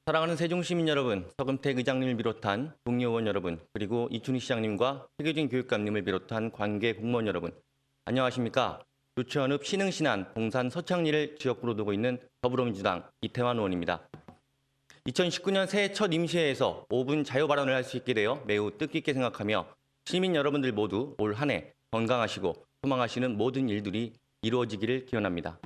사랑하는 세종시민 여러분, 서금택 의장님을 비롯한 동료 의원 여러분, 그리고 이춘희 시장님과 최규진 교육감님을 비롯한 관계 공무원 여러분, 안녕하십니까? 조치원읍 신흥신안 봉산 서창리를 지역구로 두고 있는 더불어민주당 이태환 의원입니다. 2019년 새해 첫 임시회에서 5분 자유 발언을 할 수 있게 되어 매우 뜻깊게 생각하며 시민 여러분들 모두 올 한 해 건강하시고 소망하시는 모든 일들이 이루어지기를 기원합니다.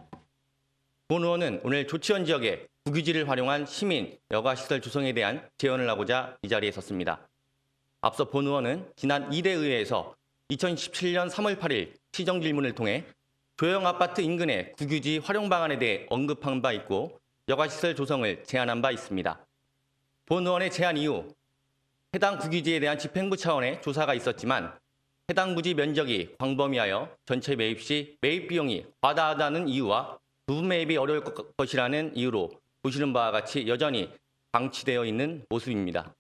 본 의원은 오늘 조치원 지역에 국유지를 활용한 시민 여가시설 조성에 대한 제언을 하고자 이 자리에 섰습니다. 앞서 본 의원은 지난 2대 의회에서 2017년 3월 8일 시정 질문을 통해 조형 아파트 인근의 국유지 활용 방안에 대해 언급한 바 있고 여가시설 조성을 제안한 바 있습니다. 본 의원의 제안 이후 해당 국유지에 대한 집행부 차원의 조사가 있었지만 해당 부지 면적이 광범위하여 전체 매입 시 매입 비용이 과다하다는 이유와 부분 매입이 어려울 것이라는 이유로 보시는 바와 같이 여전히 방치되어 있는 모습입니다.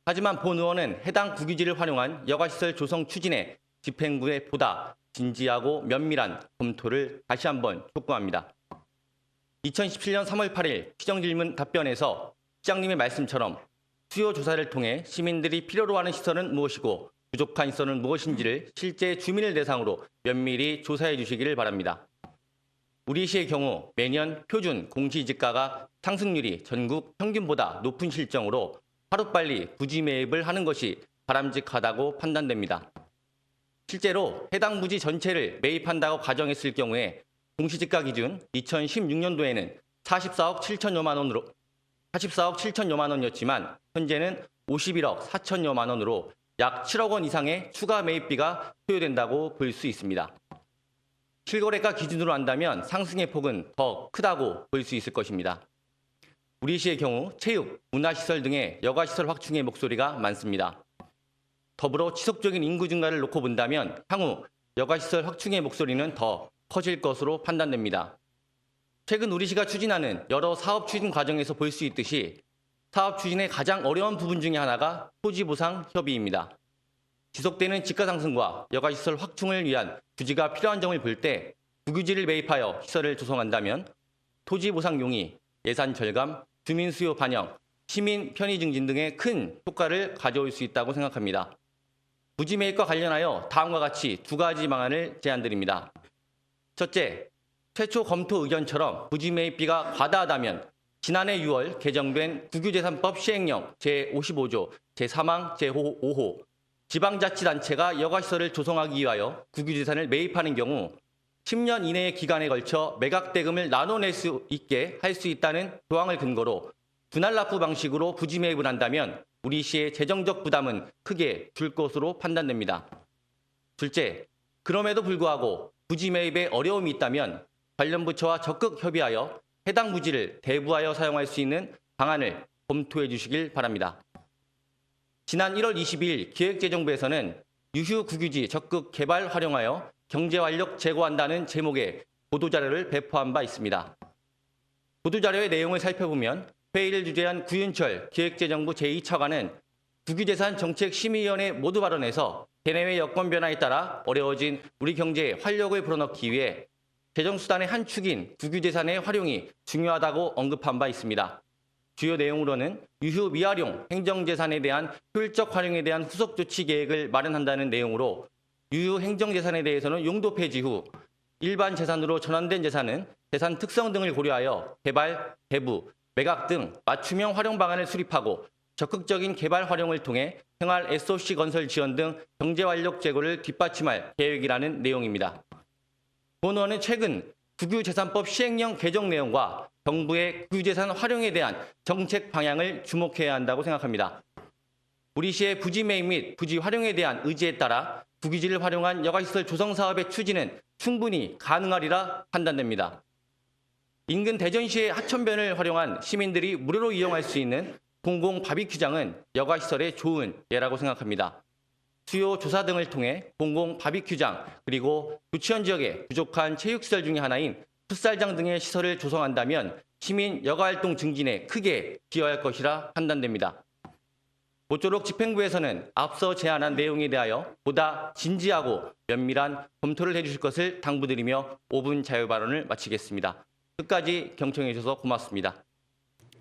하지만 본 의원은 해당 국유지를 활용한 여가시설 조성 추진에 집행부에 보다 진지하고 면밀한 검토를 다시 한번 촉구합니다. 2017년 3월 8일 시정질문 답변에서 시장님의 말씀처럼 수요 조사를 통해 시민들이 필요로 하는 시설은 무엇이고 부족한 시설은 무엇인지를 실제 주민을 대상으로 면밀히 조사해 주시기를 바랍니다. 우리 시의 경우 매년 표준 공시지가가 상승률이 전국 평균보다 높은 실정으로 하루빨리 부지 매입을 하는 것이 바람직하다고 판단됩니다. 실제로 해당 부지 전체를 매입한다고 가정했을 경우에 공시지가 기준 2016년도에는 44억 7천여만 원이었지만 현재는 51억 4천여만 원으로 약 7억 원 이상의 추가 매입비가 소요된다고 볼 수 있습니다. 실거래가 기준으로 한다면 상승의 폭은 더 크다고 볼 수 있을 것입니다. 우리 시의 경우 체육, 문화시설 등의 여가시설 확충의 목소리가 많습니다. 더불어 지속적인 인구 증가를 놓고 본다면 향후 여가시설 확충의 목소리는 더 커질 것으로 판단됩니다. 최근 우리 시가 추진하는 여러 사업 추진 과정에서 볼 수 있듯이 사업 추진의 가장 어려운 부분 중에 하나가 토지보상 협의입니다. 지속되는 지가 상승과 여가시설 확충을 위한 부지가 필요한 점을 볼 때 국유지를 매입하여 시설을 조성한다면 토지 보상 용이, 예산 절감, 주민 수요 반영, 시민 편의 증진 등의 큰 효과를 가져올 수 있다고 생각합니다. 부지 매입과 관련하여 다음과 같이 두 가지 방안을 제안드립니다. 첫째, 최초 검토 의견처럼 부지 매입비가 과다하다면 지난해 6월 개정된 국유재산법 시행령 제55조 제3항 제5호 지방자치단체가 여가시설을 조성하기 위하여 국유재산을 매입하는 경우 10년 이내의 기간에 걸쳐 매각대금을 나눠낼 수 있게 할 수 있다는 조항을 근거로 분할 납부 방식으로 부지 매입을 한다면 우리 시의 재정적 부담은 크게 줄 것으로 판단됩니다. 둘째, 그럼에도 불구하고 부지 매입에 어려움이 있다면 관련 부처와 적극 협의하여 해당 부지를 대부하여 사용할 수 있는 방안을 검토해 주시길 바랍니다. 지난 1월 22일 기획재정부에서는 유휴 국유지 적극 개발 활용하여 경제활력 제고한다는 제목의 보도자료를 배포한 바 있습니다. 보도자료의 내용을 살펴보면 회의를 주재한 구윤철 기획재정부 제2차관은 국유재산 정책심의위원회 모두 발언에서 대내외 여건 변화에 따라 어려워진 우리 경제에 활력을 불어넣기 위해 재정수단의 한 축인 국유재산의 활용이 중요하다고 언급한 바 있습니다. 주요 내용으로는 유휴 미활용 행정재산에 대한 효율적 활용에 대한 후속 조치 계획을 마련한다는 내용으로 유휴 행정재산에 대해서는 용도 폐지 후 일반 재산으로 전환된 재산은 재산 특성 등을 고려하여 개발, 배부, 매각 등 맞춤형 활용 방안을 수립하고 적극적인 개발 활용을 통해 생활 SOC 건설 지원 등 경제활력 제고를 뒷받침할 계획이라는 내용입니다. 본 의원은 최근 국유재산법 시행령 개정 내용과 정부의 국유재산 활용에 대한 정책 방향을 주목해야 한다고 생각합니다. 우리 시의 부지 매입 및 부지 활용에 대한 의지에 따라 국유지를 활용한 여가시설 조성 사업의 추진은 충분히 가능하리라 판단됩니다. 인근 대전시의 하천변을 활용한 시민들이 무료로 이용할 수 있는 공공 바비큐장은 여가시설의 좋은 예라고 생각합니다. 수요 조사 등을 통해 공공 바비큐장 그리고 조치원 지역의 부족한 체육시설 중의 하나인 풋살장 등의 시설을 조성한다면 시민 여가활동 증진에 크게 기여할 것이라 판단됩니다. 모쪼록 집행부에서는 앞서 제안한 내용에 대하여 보다 진지하고 면밀한 검토를 해주실 것을 당부드리며 5분 자유 발언을 마치겠습니다. 끝까지 경청해 주셔서 고맙습니다.